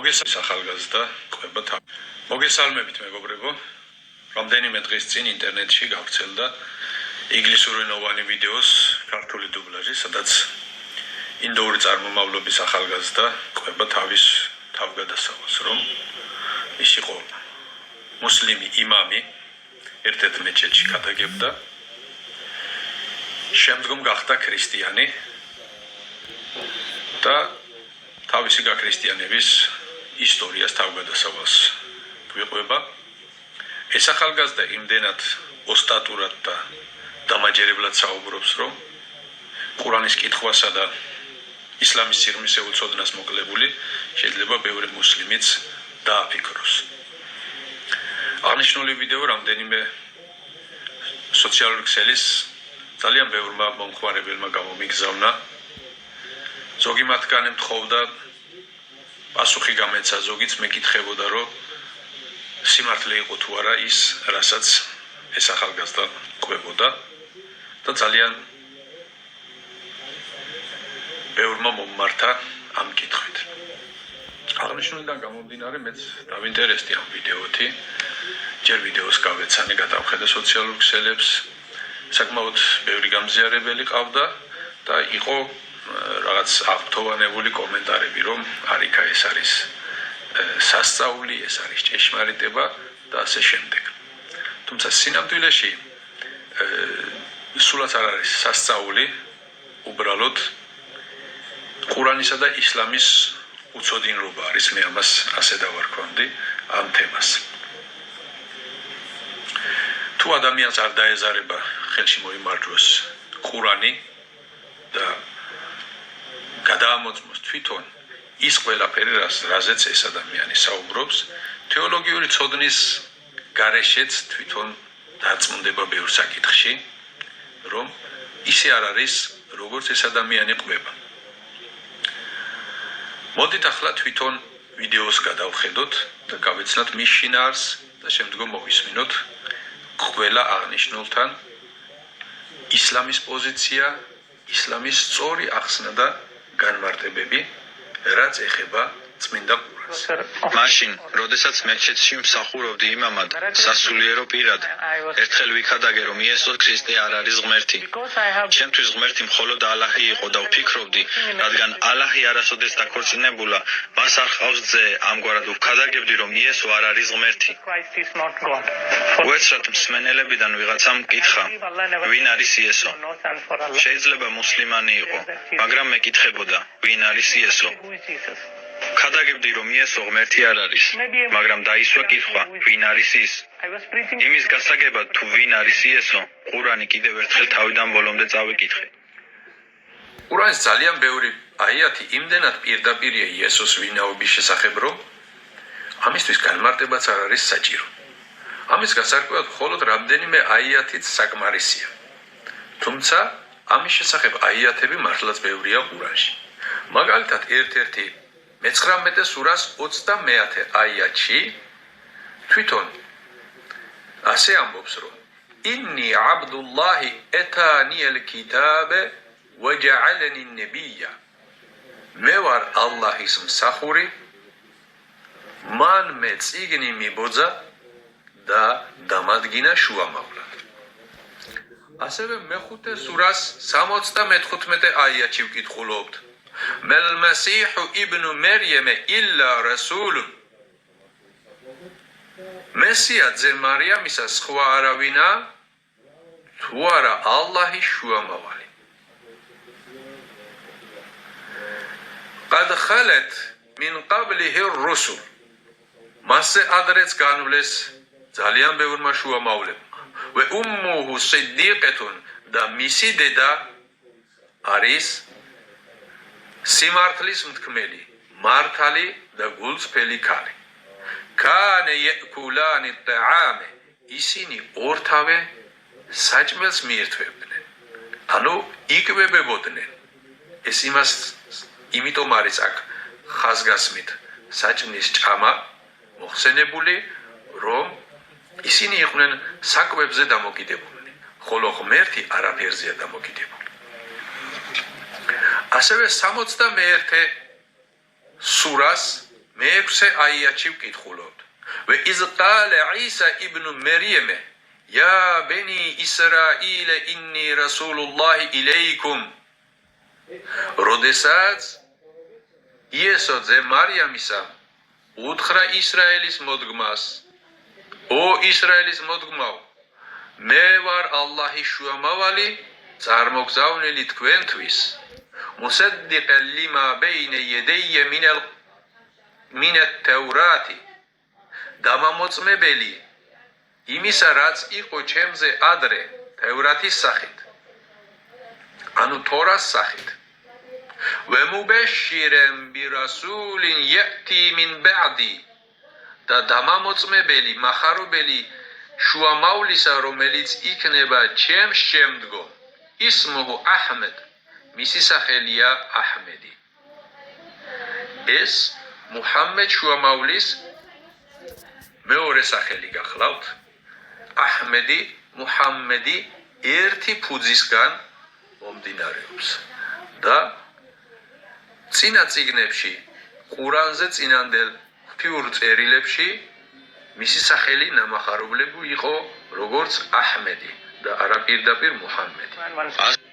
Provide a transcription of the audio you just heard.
ახალგაზრდა ყვება თავი. მოგესალმებით მეგობრებო. რამდენიმე დღის წინ ინტერნეტში გავრცელდა ინგლისურენოვანი ვიდეოს ქართული დუბლაჟი, სადაც ინდოური წარმომავლობის ახალგაზრდა ყვება თავის თავგადასავალს, რომ ის იყო მუსლიმი იმამი ერთ-ერთ მეჩეთში გადაგებდა. შემდგომ გახდა ქრისტიანი და თავისი გაქრისტიანების ისტორიას თავგადასავალს გვიყვება. ეს ახალგაზრდა იმდენად ოსტატურად და დამაჯერებლად საუბრობს, რომ ყურანის კითხვასა და ისლამის სიღრმისეულ ცოდნას მოკლებული შეიძლება ბევრი მუსლიმიც დააფიქროს. აღნიშნული ვიდეო რამდენიმე სოციალური ქსელის ძალიან ბევრმა მომხმარებელმა გამომიგზავნა. ზოგი მათგანი თხოვდა პასუხი გამეცა, ზოგიც მეკითხებოდა, რომ სიმართლე იყო თუ არა ის, რასაც ეს ახალგაზრდა ყვებოდა და ძალიან ბევრმა მომმართა ამ კითხვით. აღნიშნულიდან გამომდინარე, მეც დავინტერესდი ამ ვიდეოთი. ჯერ ვიდეოს გავეცანე, გადავხედე სოციალურ ქსელებს, საკმაოდ ბევრი გამზიარებელი ყავდა და იყო რაღაც აღფრთოვანებული კომენტარები, რომ არიქა ეს არის სასწაული, ეს არის ჭეშმარიტება და ასე შემდეგ. თუმცა სინამდვილეში სულაც არ არის სასწაული, უბრალოდ ყურანისა და ისლამის უცოდინრობა არის, მე ამას ასე დავარქვამდი ამ თემას. თუ ადამიანს არ დაეზარება ხელში მოიმარჯვოს ყურანი და გადაამოწმოს თვითონ ის ყველაფერი, რაზეც ეს ადამიანი საუბრობს, თეოლოგიური ცოდნის გარეშეც თვითონ დარწმუნდება ბევრ საკითხში, რომ ისე არ არის, როგორც ეს ადამიანი ყვება. მოდით ახლა თვითონ ვიდეოს გადავხედოთ და გავეცნოთ მის შინაარს და შემდგომ მოვისმინოთ ყველა აღნიშნულთან ისლამის პოზიცია, ისლამის სწორი ახსნა და განმარტებები, რაც ეხება წმინდა ყურანს. მაშინ, როდესაც მეჩეთში მსახურობდი იმამად, სასულიერო პირად, ერთხელ ვიქადაგე, რომ იესოს ქრისტე არ არის ღმერთი. ჩემთვის ღმერთი მხოლოდ ალაჰი იყო და ვფიქრობდი, რადგან ალაჰი არასოდეს დაქორწინებულა, მას არ ჰყავს ძე, ამგვარად ვქადაგებდი, რომ იესო არ არის ღმერთი. უეცრად მსმენელებიდან ვიღაცამ მკითხა, ვინ არის იესო? შეიძლება მუსლიმანი იყო, მაგრამ მეკითხებოდა, ვინ არის იესო? ვქადაგებდი, რომ იესო ღმერთი არ არის, მაგრამ დაისვა კითხვა, ვინ არის ის? იმის გასაგებად, თუ ვინ არის იესო, ყურანი კიდევ ერთხელ თავიდან ბოლომდე წავიკითხე. ყურანის ძალიან ბევრი აიათი იმდენად პირდაპირია იესოს ვინაობის შესახებ, რომ ამისთვის განმარტებაც არ არის საჭირო. ამის გასარკვევად მხოლოდ რამდენიმე აიათიც საკმარისია. თუმცა ამის შესახებ აიათები მართლაც ბევრია ყურანში. მაგალითად, ერთ-ერთი 19 სურას 20 აიათში თვითონ ასე ამბობს, რომ ინნი აბდულლაჰი ეთანიელ კიტაბე ვაჯაალენი ნებია. მე ვარ ალლაჰის მსახური, მან მე წიგნი მიბოძა და დამადგინა შუამავლად. ასევე მეხუთე სურას 75 აიათში ვკითხულობთ. მელ მასიჰუ იბნუ მერიემე ილლა რასულუნ. მესია ძე მარიამისა სხვა არავინა, თუ არა ალლაჰის შუამავალი. ყად ხალეთ მინ ყაბლიჰი რუსულ. მასზე ადრეც განვლეს ძალიან ბევრმა შუამავლებმა. ვე უმმუჰუ სიდდიყეთუნ და მისი დედა არის სიმართლის მთქმელი, მართალი და გულწრფელი ქალი. კანე იაკულანი ტაამე. ისინი ორთავე საჭმელს მიირთმევდნენ. ანუ იკვებებოდნენ. ეს იმიტომ არის აქ ხაზგასმით საჭმლის ჭამა მოხსენებული, რომ ისინი იყვნენ საკვებზე დამოკიდებული, ხოლო ღმერთი არაფერზეა დამოკიდებული. ასევე 61 სურას მეექვსე აიათში ვკითხულობთ. وَإِذْ قَالَ عِيسَى ابْنُ مَرْيَمَ يَا بَنِي إِسْرَائِيلَ إِنِّي رَسُولُ اللَّهِ إِلَيْكُمْ როდესაც იესო ძე მარიამისა უთხრა ისრაელის მოდგმას ო ისრაელის მოდგმაო მე ვარ ალლაჰის შუამავალი წარმოგზავნილი თქვენთვის مُصَدِّقًا لِمَا بَيْنَ يَدَيَّ مِنَ التَّوْرَاةِ დამამოწმებელი იმისა რაც იყო ჩემზე ადრე თევრათის სახით ანუ თორას სახით وَمُبَشِّرًا بِرَسُولٍ يَأْتِي مِنْ بَعْدِي და დამამოწმებელი მახარებელი შუამავლისა რომელიც იქნება ჩემს შემდგომ ისმუჰუ აჰმედ მისი სახელია აჰმედი ეს მუჰამმედ შუამავლის მეორე სახელი გახლავთ აჰმედი მუჰამმედი ერთი ფუძისგან მომდინარეობს და წინა წიგნებში ყურანზე წინანდელ ღვთიურ წერილებში მისი სახელი ნამახარებლები იყო როგორც აჰმედი და არა პირდაპირ მუჰამმედი